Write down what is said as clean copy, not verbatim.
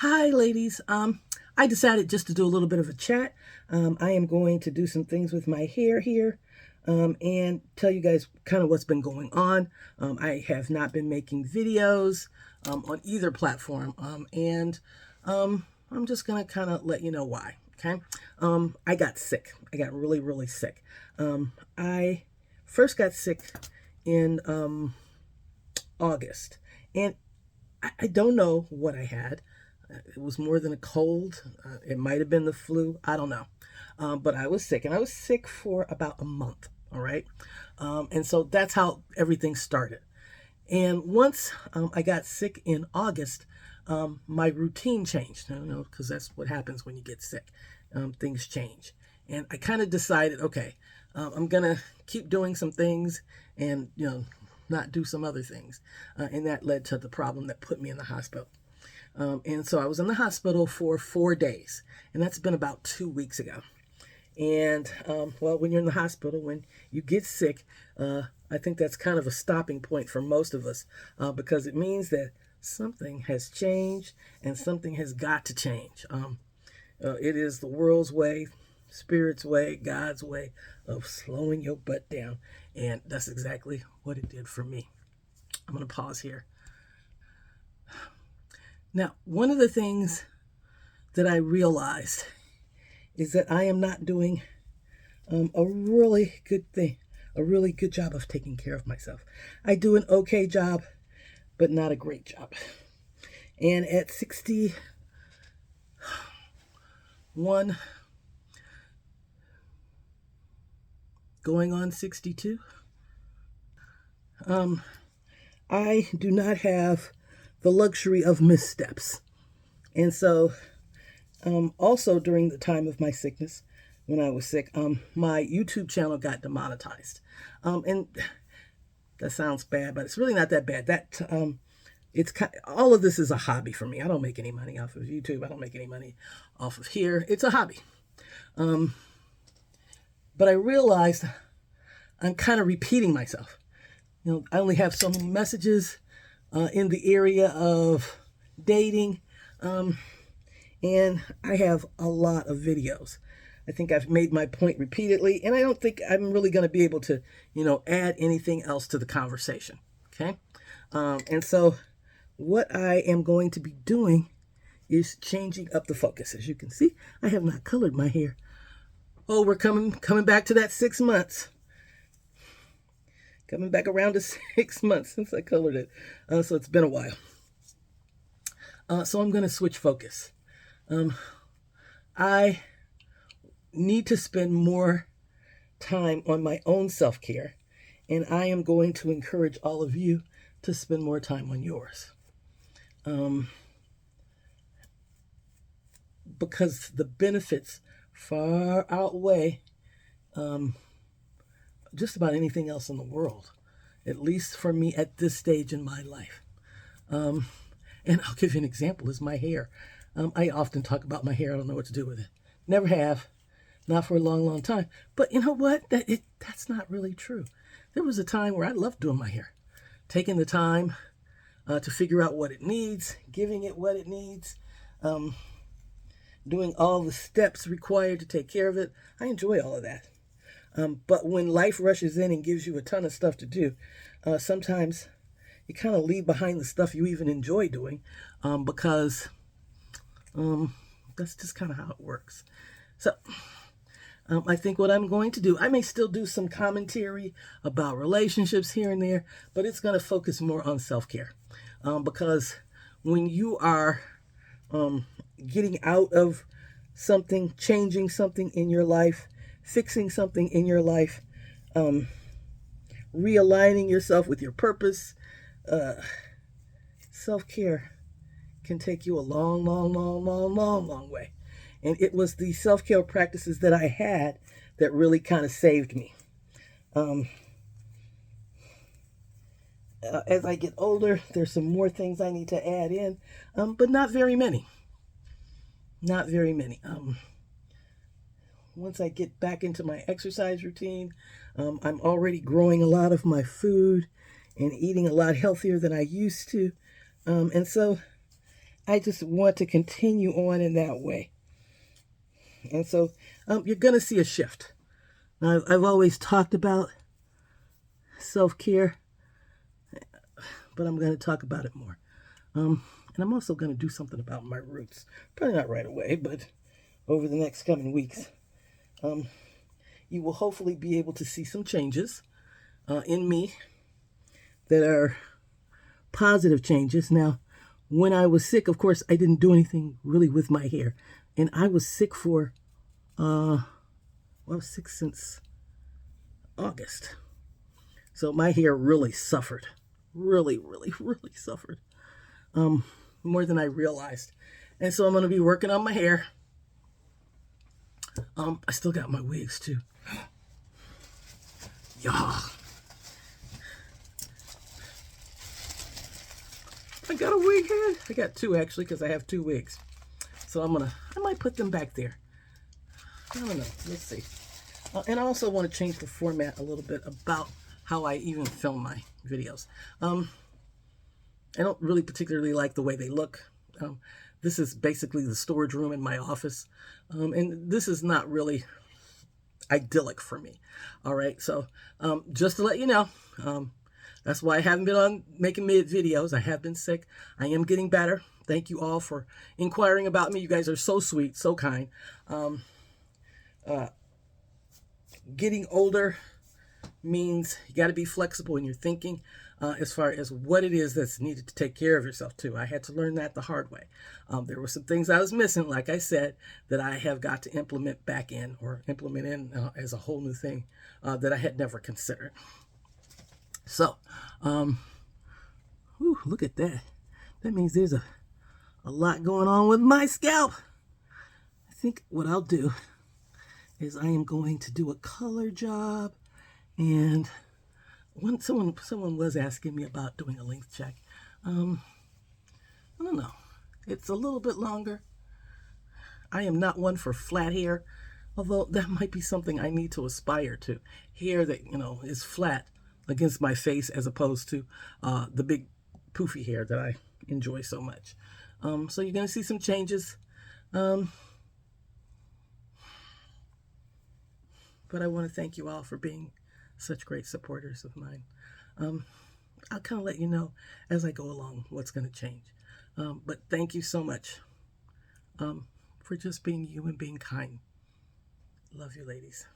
Hi, ladies. I decided just to do a little bit of a chat. I am going to do some things with my hair here, and tell you guys kind of what's been going on. I have not been making videos on either platform, and I'm just gonna kind of let you know why. Okay. I got sick. I got really, really sick. I first got sick in August, and I don't know what I had. It was more than a cold. It might have been the flu. I don't know. But I was sick, and I was sick for about a month. All right. And so that's how everything started. And once I got sick in August, my routine changed, because that's what happens when you get sick. Things change. And I kind of decided, okay, I'm going to keep doing some things and, not do some other things. And that led to the problem that put me in the hospital. And so I was in the hospital for 4 days, and that's been about 2 weeks ago. And well, when you're in the hospital, when you get sick, I think that's kind of a stopping point for most of us, because it means that something has changed and something has got to change. It is the world's way, Spirit's way, God's way of slowing your butt down. And that's exactly what it did for me. I'm going to pause here. Now, one of the things that I realized is that I am not doing a really good thing, a really good job of taking care of myself. I do an okay job, but not a great job. And at 61, going on 62, I do not have the luxury of missteps. And so, also during the time of my sickness, when I was sick, my YouTube channel got demonetized. And that sounds bad, but it's really not that bad. All of this is a hobby for me. I don't make any money off of YouTube. I don't make any money off of here. It's a hobby. But I realized I'm kind of repeating myself. I only have so many messages in the area of dating, and I have a lot of videos. I think I've made my point repeatedly, and I don't think I'm really going to be able to, add anything else to the conversation. Okay, and so what I am going to be doing is changing up the focus. As you can see, I have not colored my hair. Oh, we're coming back to that 6 months. Coming back around to 6 months since I colored it. So it's been a while. So I'm going to switch focus. I need to spend more time on my own self-care, and I am going to encourage all of you to spend more time on yours. Because the benefits far outweigh just about anything else in the world, at least for me at this stage in my life. And I'll give you an example, is my hair. I often talk about my hair. I don't know what to do with it. Never have. Not for a long, long time. But you know what? That's not really true. There was a time where I loved doing my hair. Taking the time to figure out what it needs, giving it what it needs, doing all the steps required to take care of it. I enjoy all of that. But when life rushes in and gives you a ton of stuff to do, sometimes you kind of leave behind the stuff you even enjoy doing, because that's just kind of how it works. So I think what I'm going to do, I may still do some commentary about relationships here and there, but it's going to focus more on self-care, because when you are getting out of something, changing something in your life, fixing something in your life, realigning yourself with your purpose, self-care can take you a long, long, long, long, long, long way. And it was the self-care practices that I had that really kind of saved me. As I get older, there's some more things I need to add in, but not very many. Not very many. Once I get back into my exercise routine, I'm already growing a lot of my food and eating a lot healthier than I used to. And so I just want to continue on in that way. And so you're going to see a shift. Now, I've always talked about self-care, but I'm going to talk about it more. And I'm also going to do something about my roots. Probably not right away, but over the next coming weeks. You will hopefully be able to see some changes in me that are positive changes. Now, when I was sick, of course, I didn't do anything really with my hair. And I was sick for, I was sick since August. So my hair really suffered. Really, really, really suffered. More than I realized. And so I'm going to be working on my hair. I still got my wigs too. Yeah. I got a wig head. I got two actually because I have two wigs. So I might put them back there. I don't know. Let's see. And I also want to change the format a little bit about how I even film my videos. I don't really particularly like the way they look. This is basically the storage room in my office. And this is not really idyllic for me. All right. So just to let you know, that's why I haven't been on making videos. I have been sick. I am getting better. Thank you all for inquiring about me. You guys are so sweet, so kind. Getting older means you got to be flexible in your thinking as far as what it is that's needed to take care of yourself too. I had to learn that the hard way. There were some things I was missing, like I said, that I have got to implement back in or implement in as a whole new thing that I had never considered. So, look at that. That means there's a lot going on with my scalp. I think what I'll do is I am going to do a color job. And when someone was asking me about doing a length check, I don't know. It's a little bit longer. I am not one for flat hair, although that might be something I need to aspire to. Hair that, is flat against my face as opposed to the big poofy hair that I enjoy so much. So you're going to see some changes. But I want to thank you all for being such great supporters of mine. I'll kind of let you know as I go along what's going to change. But thank you so much for just being you and being kind. Love you, ladies.